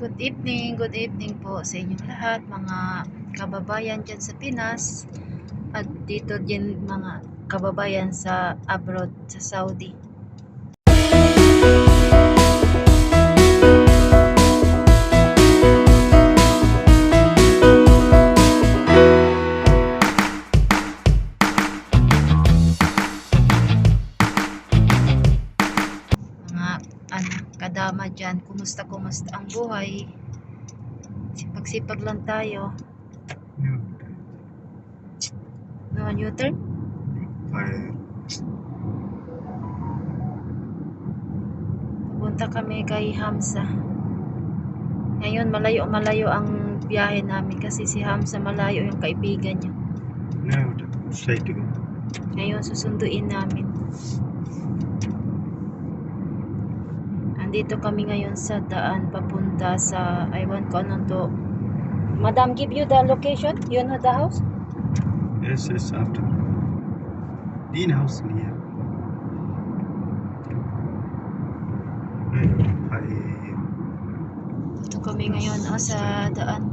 Good evening po sa inyong lahat, mga kababayan dyan sa Pinas at dito din mga kababayan sa abroad, sa Saudi. Mga kadama dyan, kumusta ang buhay? Sipag-sipag lang tayo. No U-turn? Pupunta kami kay Hamza. Ngayon malayo ang biyahe namin kasi si Hamza malayo yung kaibigan niya. Straight to go. Ngayon susunduin namin. Andito kami ngayon sa daan papunta sa Iwan ko ano to. Madam give you the location? You know the house? Yes, after. Dean house near. Dito kami ngayon sa daan.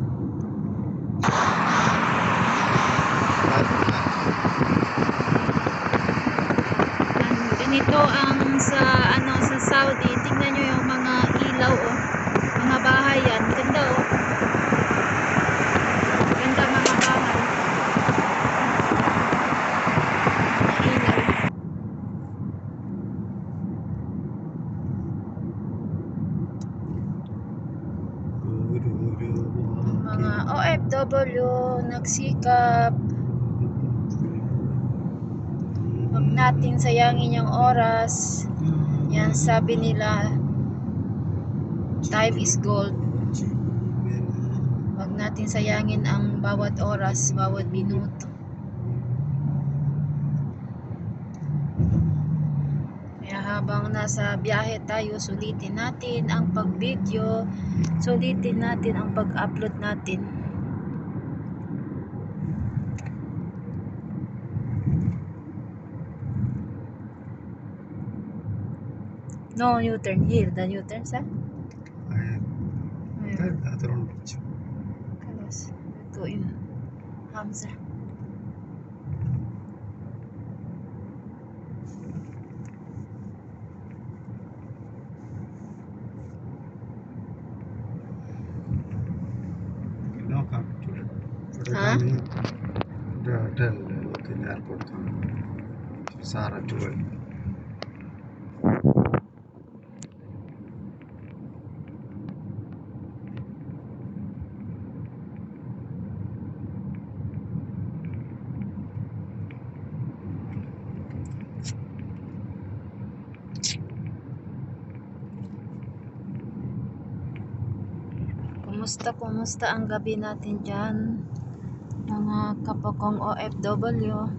Ganito ang sa Saudi. Tingnan nyo yung mga ilaw mga bahay yan. Ganda ganda mga bahay. Ilaw. Mga OFW nagsikap. Huwag natin sayangin yung oras. Yan sabi nila, time is gold. Huwag natin sayangin ang bawat oras, bawat minuto. Kaya habang nasa biyahe tayo, sulitin natin ang pag-video, sulitin natin ang pag-upload natin. No U-turn here, the U-turn sa? Kalos, go in Hamza. No, come to Huh? the hotel in the airport. Sara 12. Kumusta ang gabi natin dyan, mga kapakong OFW.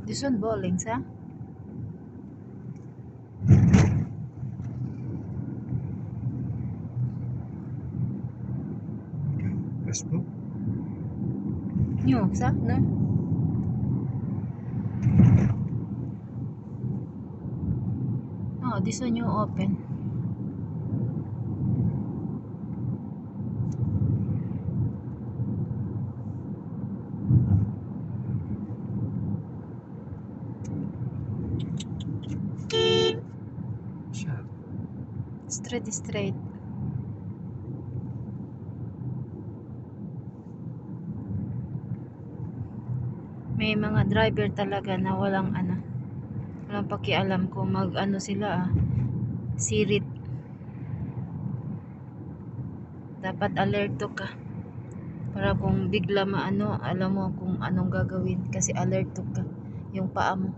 This one bowling sa? Facebook? New sa? No? Oh, this one you open. Straight. May mga driver talaga na walang pakialam kung sila sirit. Dapat alerto ka para kung bigla alam mo kung anong gagawin kasi alerto ka yung paa mo,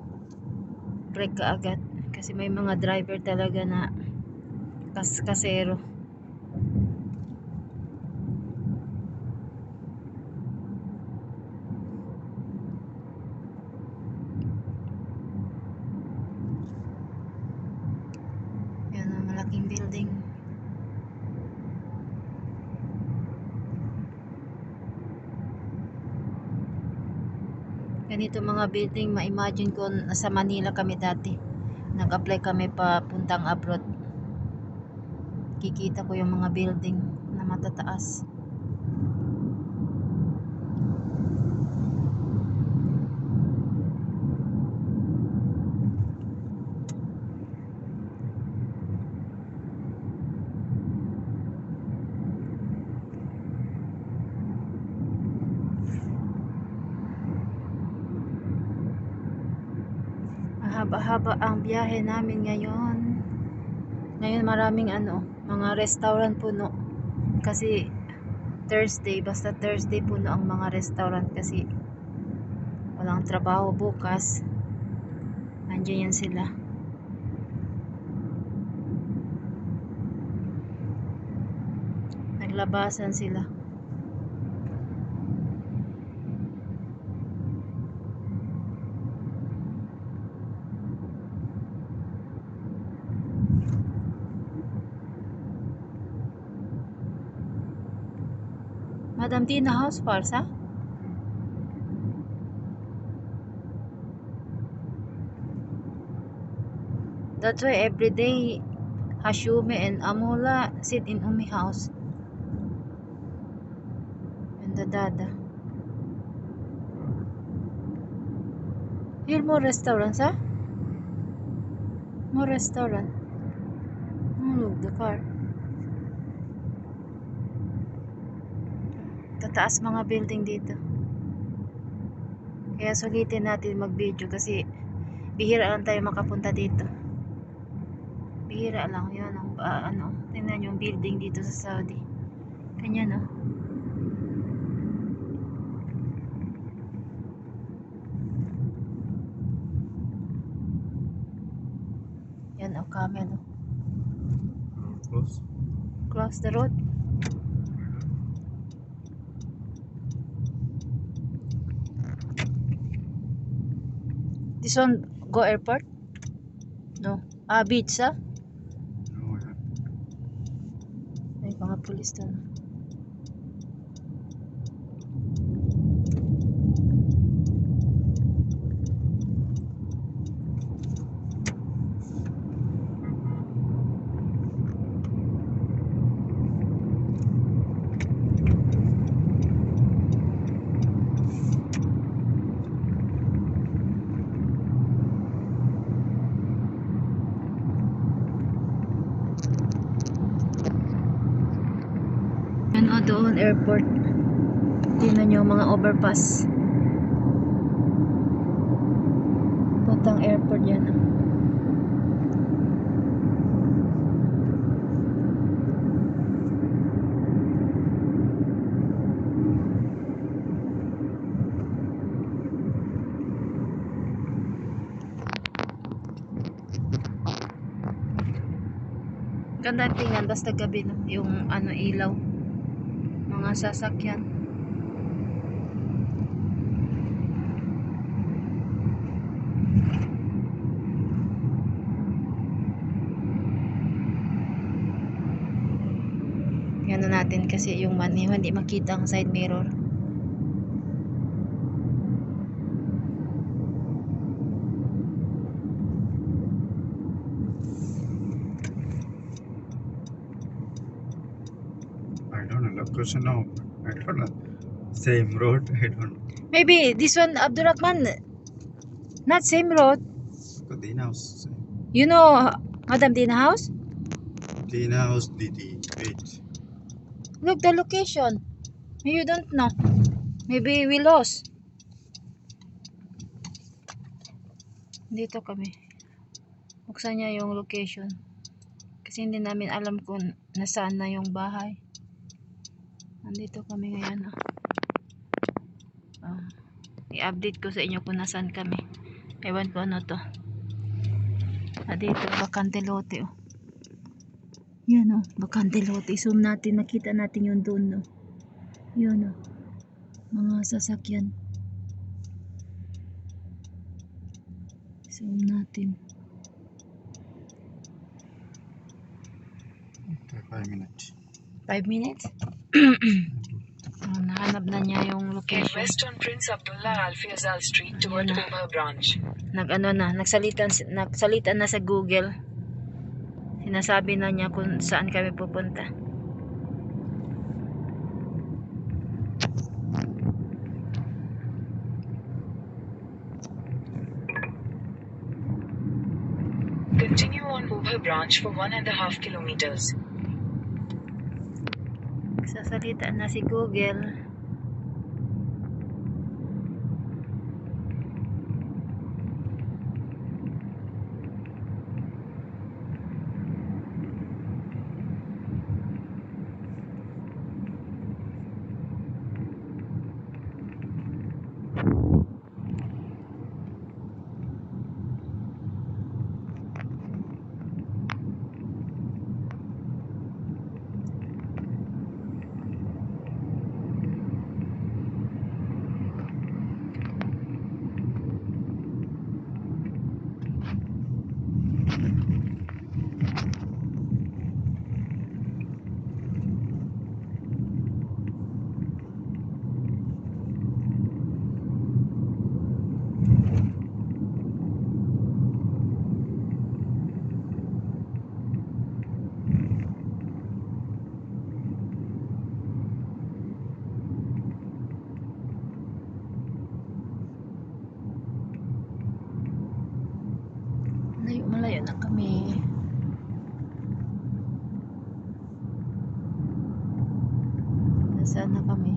brake ka agad kasi may mga driver talaga na kasero. Yan ang malaking building. Ganito mga building, ma-imagine ko nasa Manila kami dati. Nag-apply kami pa puntang abroad. Kikita ko yung mga building na matataas. Mahaba-haba ang biyahe namin ngayon. Ngayon maraming mga restaurant puno. Kasi Thursday, basta Thursday puno ang mga restaurant kasi walang trabaho bukas. Andiyan yan sila. Naglabasan sila. Madam Tina House Farsa? That's why every day Hashumi and Amula sit in Umi house. And the dada. Here more restaurants, huh? More restaurant. Oh, look, the car. Tataas mga building dito. Kaya sulitin natin mag-video kasi bihira lang tayo makapunta dito. Bihira lang yun. Tingnan yung building dito sa Saudi. Kanya, no? Yan, camel. Road close. Close the road. This one go airport? No. Beach, ah? No, yeah. May mga pulis doon. Doon airport. Tingnan nyo mga overpass. Puntang airport yan. Ganda tingnan basta gabi, no? Yung ilaw. Mga sasakyan. Yan natin kasi yung hindi makita ang side mirror. I don't know location now. I don't know. Same road. I don't know. Maybe this one, Abdurrahman, not same road. But Dina house. Same. You know Madam Dina house? Dina house. Didi. Wait. Look the location. You don't know. Maybe we lost. Dito kami. Buksan niya yung location. Kasi hindi namin alam kung nasaan na yung bahay. Nandito kami ngayon. I-update ko sa inyo kung nasaan kami. Ewan ko ano to. Dito, bakante lote. Yan, bakante lote. Zoom natin, makita natin yung doon, no. Yun, mga sasakyan. Zoom natin. Okay, 5 minutes. 5 minutes? Nahanap na niya yung Head location. west on Prince Abdullah Al Faisal Street toward Ayun na. Uber branch. Nagsalita na sa Google. Sinasabi na niya kung saan kami pupunta. Continue on Uber branch for 1.5 kilometers. Nagsasalita na si Google. Malayo na kami. Nasaan na kami?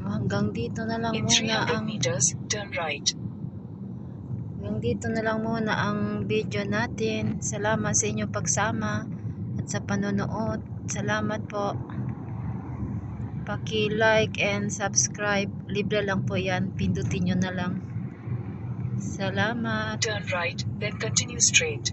Hanggang dito na lang In muna 300 ang meters, turn right. hanggang dito na lang muna ang video natin. Salamat sa inyong pagsama at sa panonood. Salamat po. Paki-like and subscribe. Libre lang po 'yan. Pindutin niyo na lang. Salamat. Turn right, then continue straight.